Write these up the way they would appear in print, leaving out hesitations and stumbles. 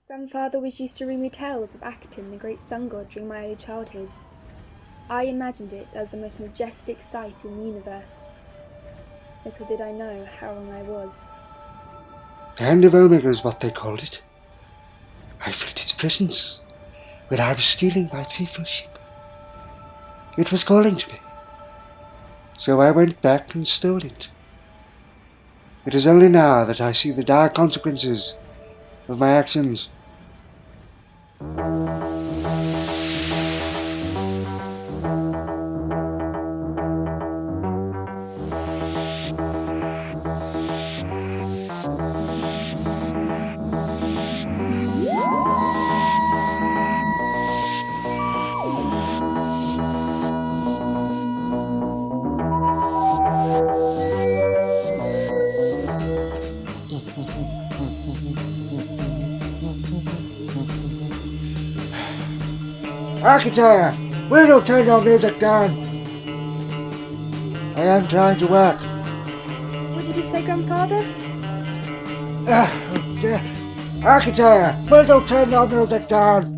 Grandfather was used to read me tales of Akhaten, the great sun god, during my early childhood. I imagined it as the most majestic sight in the universe. Little did I know how wrong I was. The Hand of Omega is what they called it. I felt its presence when I was stealing my faithful ship. It was calling to me. So I went back and stole it. It is only now that I see the dire consequences of my actions. Akaton, will you turn your music down? I am trying to work. What did you say, Grandfather? Akaton, will you turn your music down?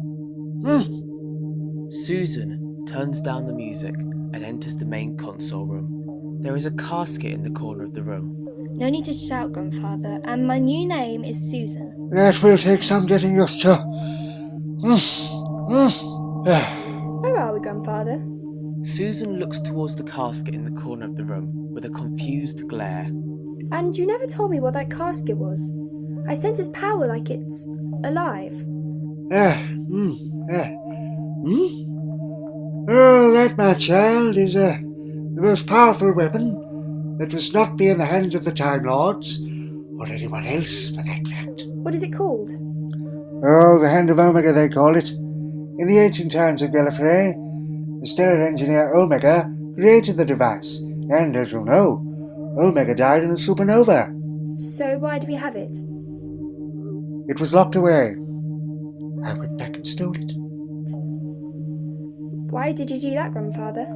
Susan turns down the music and enters the main console room. There is a casket in the corner of the room. No need to shout, Grandfather, and my new name is Susan. That will take some getting used to. Where are we, Grandfather? Susan looks towards the casket in the corner of the room with a confused glare. And you never told me what that casket was. I sense its power like it's alive. Oh, that, my child, is the most powerful weapon that must not be in the hands of the Time Lords, or anyone else for that fact. What is it called? Oh, the Hand of Omega, they call it. In the ancient times of Gallifrey, the stellar engineer Omega created the device, and as you know, Omega died in a supernova. So why do we have it? It was locked away. I went back and stole it. Why did you do that, Grandfather?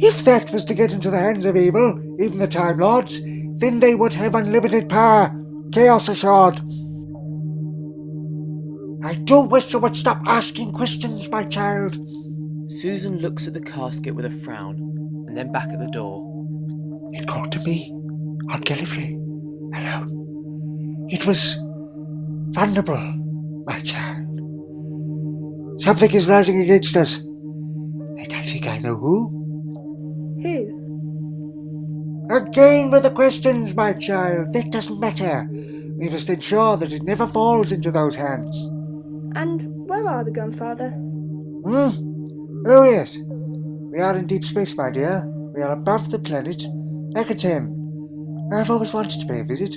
If that was to get into the hands of evil, even the Time Lords, then they would have unlimited power, chaos assured. I do wish you would stop asking questions, my child. Susan looks at the casket with a frown, and then back at the door. It called to me, on Gallifrey, alone. It was vulnerable, my child. Something is rising against us, and I think I know who. Who? Again with the questions, my child. That doesn't matter. We must ensure that it never falls into those hands. And where are we, Grandfather? Oh, yes. We are in deep space, my dear. We are above the planet Akhaten. I've always wanted to pay a visit,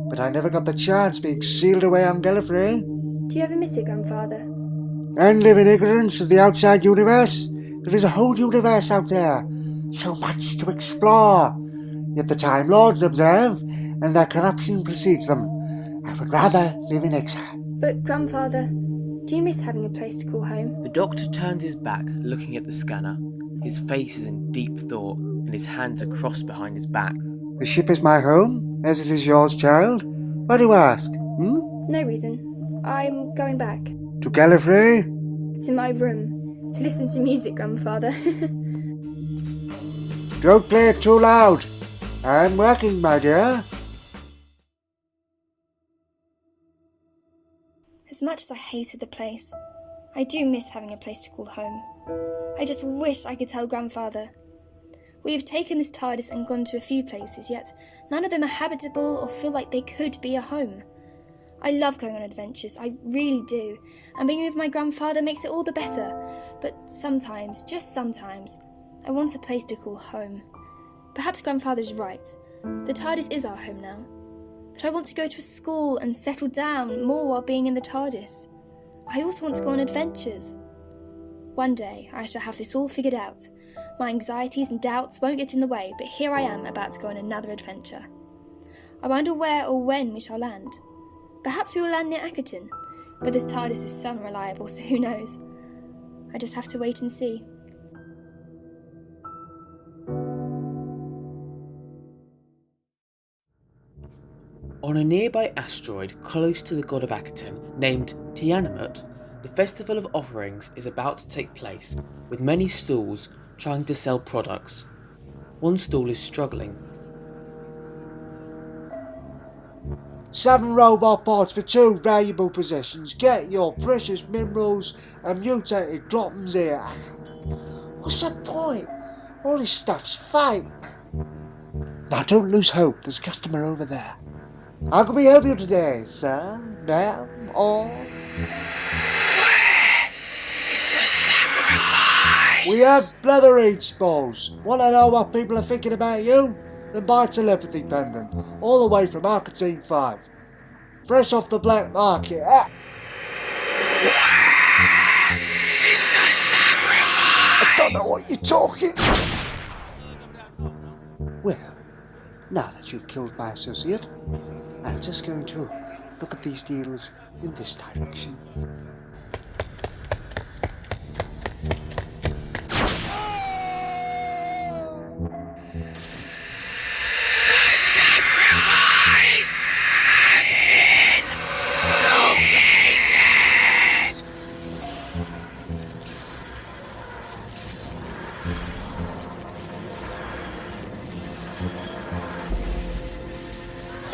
but I never got the chance being sealed away on Gallifrey. Do you ever miss it, Grandfather? And live in ignorance of the outside universe. There is a whole universe out there. So much to explore. Yet the Time Lords observe, and their corruption precedes them. I would rather live in exile. But, Grandfather, do you miss having a place to call home? The Doctor turns his back, looking at the scanner. His face is in deep thought, and his hands are crossed behind his back. The ship is my home, as it is yours, child. Why do you ask? No reason. I'm going back. To Gallifrey? To my room. To listen to music, Grandfather. Don't play it too loud. I'm working, my dear. As much as I hated the place, I do miss having a place to call home. I just wish I could tell Grandfather. We have taken this TARDIS and gone to a few places, yet none of them are habitable or feel like they could be a home. I love going on adventures, I really do, and being with my grandfather makes it all the better. But sometimes, just sometimes, I want a place to call home. Perhaps Grandfather's right. The TARDIS is our home now. But I want to go to a school and settle down more while being in the TARDIS. I also want to go on adventures. One day I shall have this all figured out. My anxieties and doubts won't get in the way, but here I am about to go on another adventure. I wonder where or when we shall land. Perhaps we will land near Akhaten, but this TARDIS is so unreliable, so who knows? I just have to wait and see. On a nearby asteroid close to the god of Akhaten, named Tiamat, the Festival of Offerings is about to take place, with many stalls trying to sell products. One stall is struggling. 7 robot parts for 2 valuable possessions. Get your precious minerals and mutated glottons here. What's the point? All this stuff's fake. Now don't lose hope, there's a customer over there. How can we help you today, sir, ma'am, or... We have bletherade spores. Want to know what people are thinking about you? Then buy a telepathy pendant, all the way from Akhaten 5. Fresh off the black market. I don't know what you're talking. Well, now that you've killed my associate, I'm just going to look at these deals in this direction.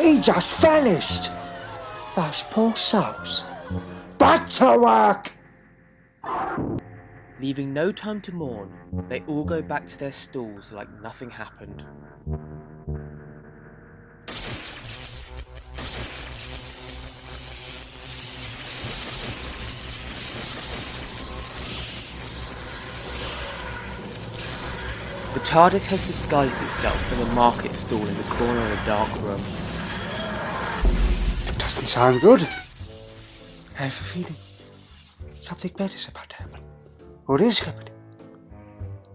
He just vanished! Those poor souls. Back to work! Leaving no time to mourn, they all go back to their stalls like nothing happened. The TARDIS has disguised itself as a market stall in the corner of a dark room. It doesn't sound good. I have a feeling something bad is about to happen. Or is happening.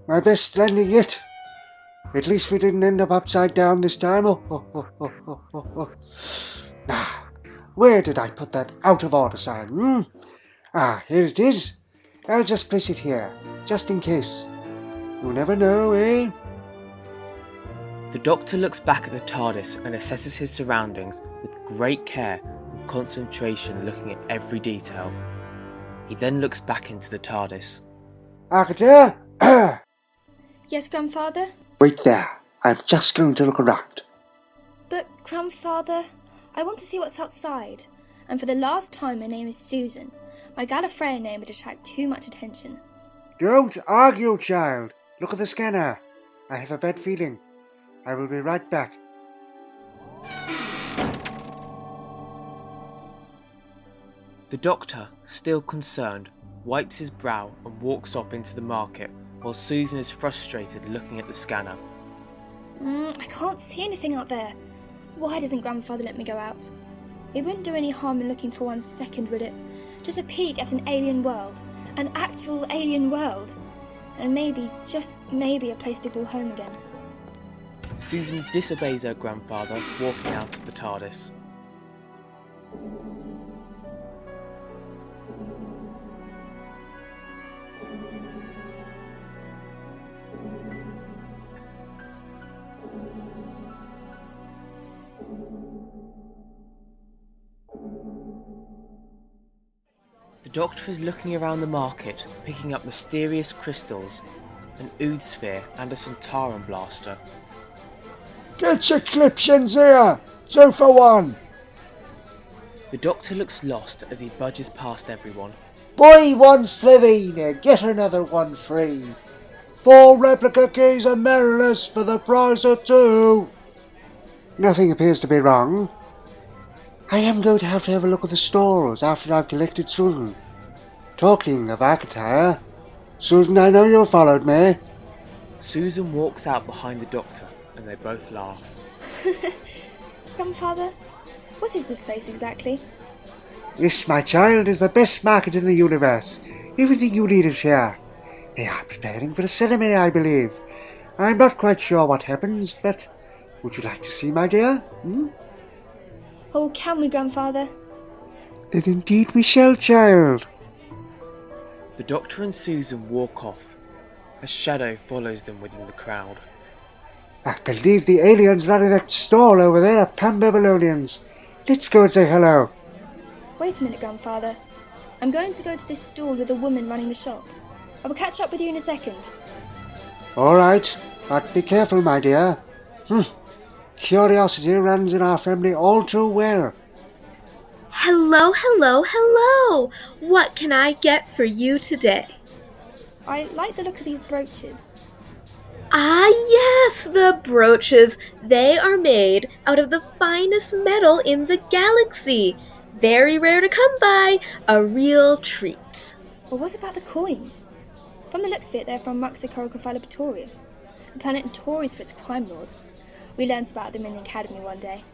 My best landing yet. At least we didn't end up upside down this time. Now, where did I put that out of order sign? Here it is. I'll just place it here, just in case. You never know, eh? The Doctor looks back at the TARDIS and assesses his surroundings with great care and concentration, looking at every detail. He then looks back into the TARDIS. Akaton? Yes, Grandfather? Wait there. I'm just going to look around. But, Grandfather, I want to see what's outside. And for the last time, my name is Susan. My Gallifreyan name would attract too much attention. Don't argue, child. Look at the scanner. I have a bad feeling. I will be right back. The Doctor, still concerned, wipes his brow and walks off into the market while Susan is frustrated looking at the scanner. I can't see anything out there. Why doesn't Grandfather let me go out? It wouldn't do any harm in looking for 1 second, would it? Just a peek at an alien world. An actual alien world. And maybe, just maybe, a place to call home again. Susan disobeys her grandfather, walking out of the TARDIS. The Doctor is looking around the market, picking up mysterious crystals, an Ood sphere and a Centauran blaster. Get your cliptions here! 2 for 1! The Doctor looks lost as he budges past everyone. Buy 1 Slovenia, get another 1 free. 4 replica keys and mirrorless for the price of 2. Nothing appears to be wrong. I am going to have a look at the stores after I've collected Susan. Talking of Akaton, Susan, I know you followed me. Susan walks out behind the Doctor and they both laugh. Grandfather, what is this place exactly? This, my child, is the best market in the universe. Everything you need is here. They are preparing for a ceremony, I believe. I'm not quite sure what happens, but would you like to see, my dear? Oh, can we, Grandfather? Then indeed we shall, child. The Doctor and Susan walk off. A shadow follows them within the crowd. I believe the aliens running that stall over there are Pan-Babylonians. Let's go and say hello. Wait a minute, Grandfather. I'm going to go to this stall with the woman running the shop. I will catch up with you in a second. All right, but be careful, my dear. Curiosity runs in our family all too well. Hello, hello, hello! What can I get for you today? I like the look of these brooches. Ah, yes, the brooches. They are made out of the finest metal in the galaxy. Very rare to come by. A real treat. But what about the coins? From the looks of it, they're from Praetorius, a planet notorious for its crime lords. We learnt about them in the academy one day.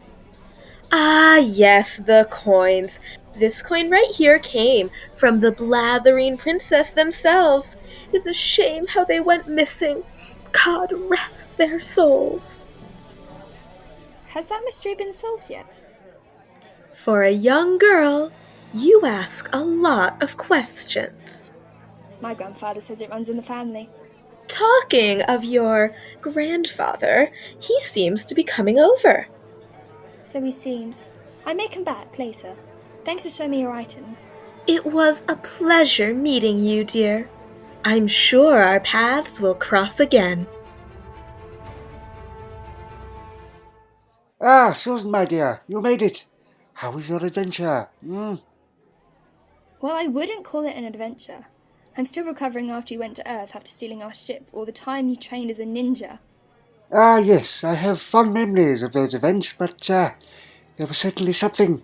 Ah, yes, the coins. This coin right here came from the blathering princess themselves. It's a shame how they went missing. God rest their souls. Has that mystery been solved yet? For a young girl, you ask a lot of questions. My grandfather says it runs in the family. Talking of your grandfather, he seems to be coming over. So he seems. I may come back later. Thanks for showing me your items. It was a pleasure meeting you, dear. I'm sure our paths will cross again. Ah, Susan, my dear, you made it. How was your adventure? Well, I wouldn't call it an adventure. I'm still recovering after you went to Earth after stealing our ship for all the time you trained as a ninja. Ah, yes, I have fond memories of those events, but there was certainly something.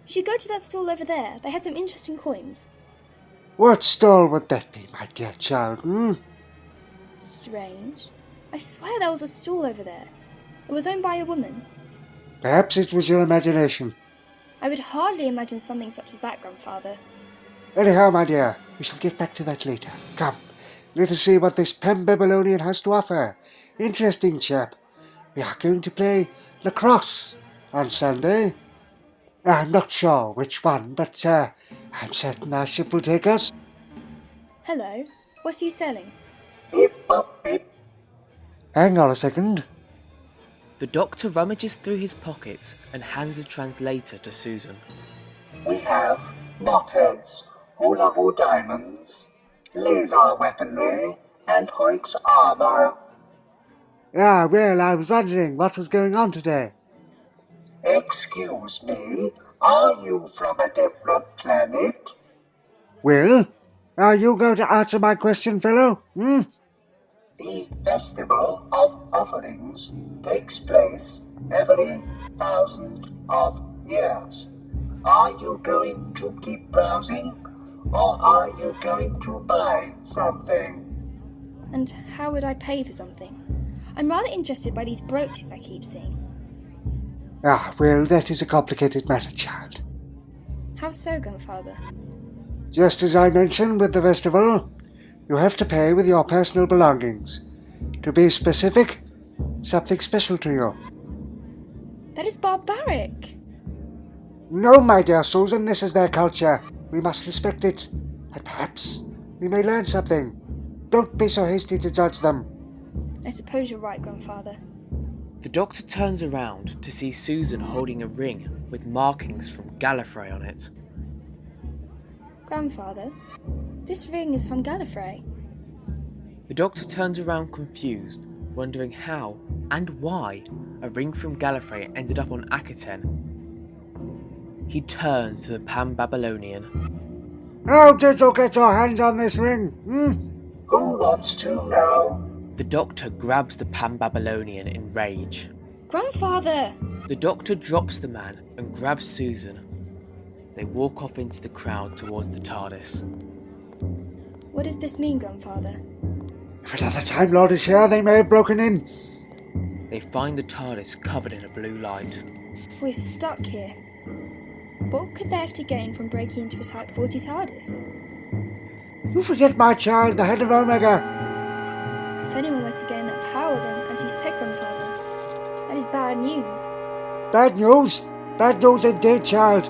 You should go to that stall over there. They had some interesting coins. What stall would that be, my dear child? Strange. I swear there was a stall over there. It was owned by a woman. Perhaps it was your imagination. I would hardly imagine something such as that, Grandfather. Anyhow, my dear, we shall get back to that later. Come, let us see what this Babylonian has to offer. Interesting chap. We are going to play lacrosse on Sunday. I'm not sure which one, but I'm certain our ship will take us. Hello. What are you selling? Beep, bop, beep. Hang on a second. The Doctor rummages through his pockets and hands a translator to Susan. We have knotheads, hula diamonds, laser weaponry, and Hoik's armor. Ah, well, I was wondering what was going on today. Excuse me, are you from a different planet? Well, are you going to answer my question, fellow? The Festival of Offerings takes place every 1,000 of years. Are you going to keep browsing, or are you going to buy something? And how would I pay for something? I'm rather interested by these brooches I keep seeing. Ah, well, that is a complicated matter, child. How so, Grandfather? Just as I mentioned with the festival, you have to pay with your personal belongings. To be specific, something special to you. That is barbaric. No, my dear Susan, this is their culture. We must respect it. And perhaps we may learn something. Don't be so hasty to judge them. I suppose you're right, Grandfather. The Doctor turns around to see Susan holding a ring with markings from Gallifrey on it. Grandfather, this ring is from Gallifrey. The Doctor turns around confused, wondering how and why a ring from Gallifrey ended up on Akhaten. He turns to the Babylonian. How did you get your hands on this ring? Who wants to know? The Doctor grabs the Babylonian in rage. Grandfather! The Doctor drops the man and grabs Susan. They walk off into the crowd towards the TARDIS. What does this mean, Grandfather? If another Time Lord is here, they may have broken in. They find the TARDIS covered in a blue light. We're stuck here. What could they have to gain from breaking into a Type 40 TARDIS? You forget, my child, the head of Omega. If anyone were to gain that power, then, as you said, Grandfather, that is bad news. Bad news? Bad news indeed, child.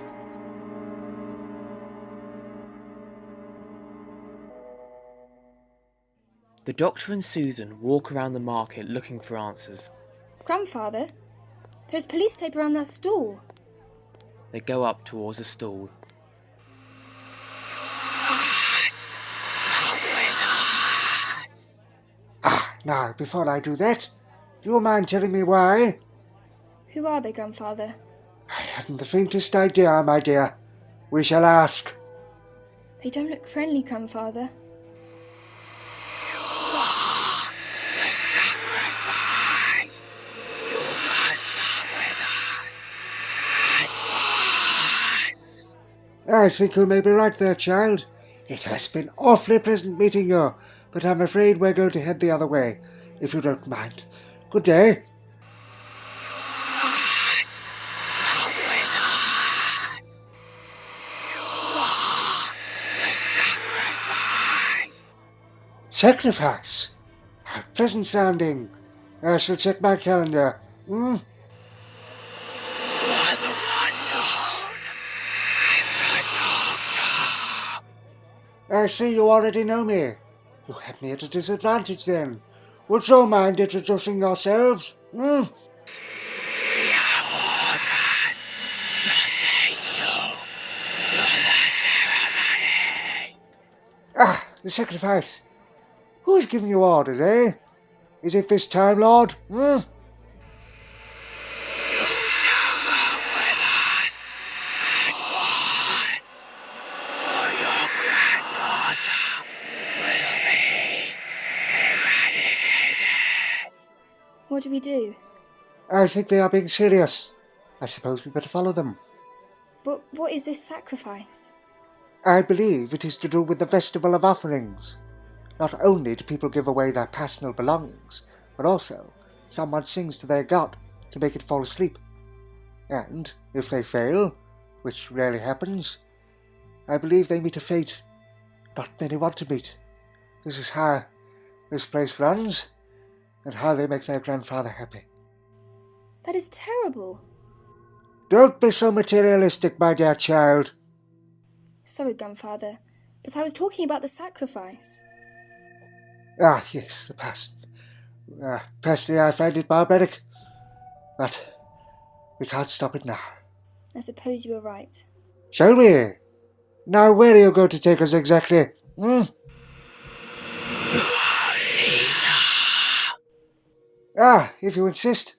The Doctor and Susan walk around the market looking for answers. Grandfather, there's police tape around that stall. They go up towards a stall. Now, before I do that, do you mind telling me why? Who are they, Grandfather? I haven't the faintest idea, my dear. We shall ask. They don't look friendly, Grandfather. I think you may be right there, child. It has been awfully pleasant meeting you, but I'm afraid we're going to head the other way, if you don't mind. Good day. Sacrifice? How pleasant sounding. I shall check my calendar. I see you already know me. You had me at a disadvantage then. Would you mind introducing yourselves? We have orders to take you to the ceremony. The sacrifice. Who is giving you orders, eh? Is it this time, Lord? You shall go with us at once, or your granddaughter will be eradicated. What do we do? I think they are being serious. I suppose we better follow them. But what is this sacrifice? I believe it is to do with the Festival of Offerings. Not only do people give away their personal belongings, but also someone sings to their god to make it fall asleep. And if they fail, which rarely happens, I believe they meet a fate not many want to meet. This is how this place runs, and how they make their grandfather happy. That is terrible. Don't be so materialistic, my dear child. Sorry, Grandfather, but I was talking about the sacrifice. Yes, the past. Personally, I find it barbaric. But we can't stop it now. I suppose you were right. Shall we? Now, where are you going to take us exactly? If you insist.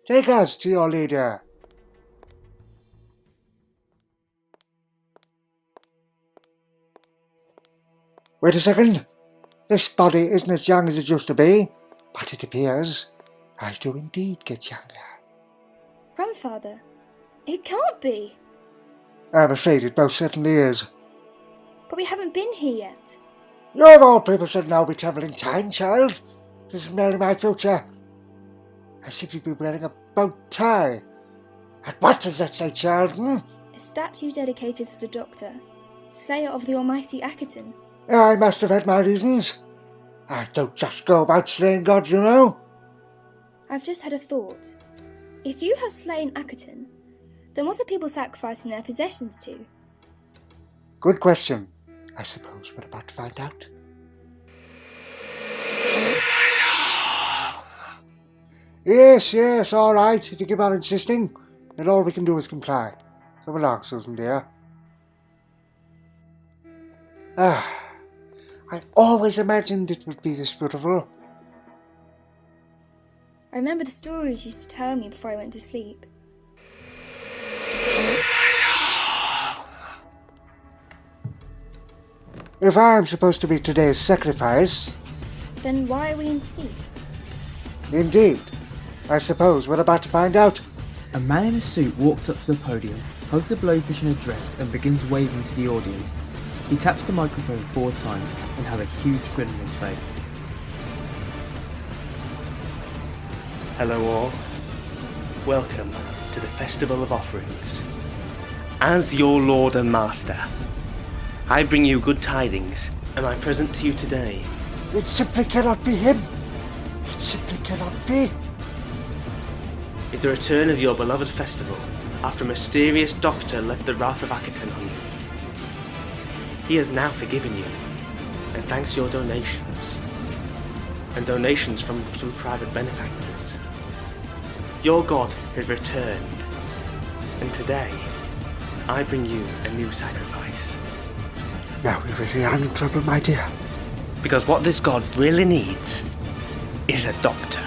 Take us to your leader. Wait a second. This body isn't as young as it used to be, but it appears I do indeed get younger. Grandfather, it can't be. I'm afraid it most certainly is. But we haven't been here yet. You of all people should now be travelling time, child. This is merely my future. I should be wearing a bow tie. And what does that say, child? A statue dedicated to the Doctor, Slayer of the Almighty Akaton. I must have had my reasons. I don't just go about slaying gods, you know. I've just had a thought. If you have slain Akaton, then what are people sacrificing their possessions to? Good question. I suppose we're about to find out. Yes, all right. If you keep on insisting, then all we can do is comply. Come along, Susan dear. I always imagined it would be this beautiful. I remember the stories you used to tell me before I went to sleep. If I'm supposed to be today's sacrifice... Then why are we in seats? Indeed. I suppose we're about to find out. A man in a suit walks up to the podium, hugs a blowfish in a dress and begins waving to the audience. He taps the microphone 4 times and has a huge grin on his face. Hello all. Welcome to the Festival of Offerings. As your Lord and Master, I bring you good tidings, and my present to you today. It simply cannot be him. It simply cannot be. Is the return of your beloved festival after a mysterious doctor let the wrath of Akhaten on you. He has now forgiven you, and thanks to your donations, and donations from some private benefactors, your god has returned, and today I bring you a new sacrifice. Now we really are in trouble, my dear. Because what this god really needs is a doctor.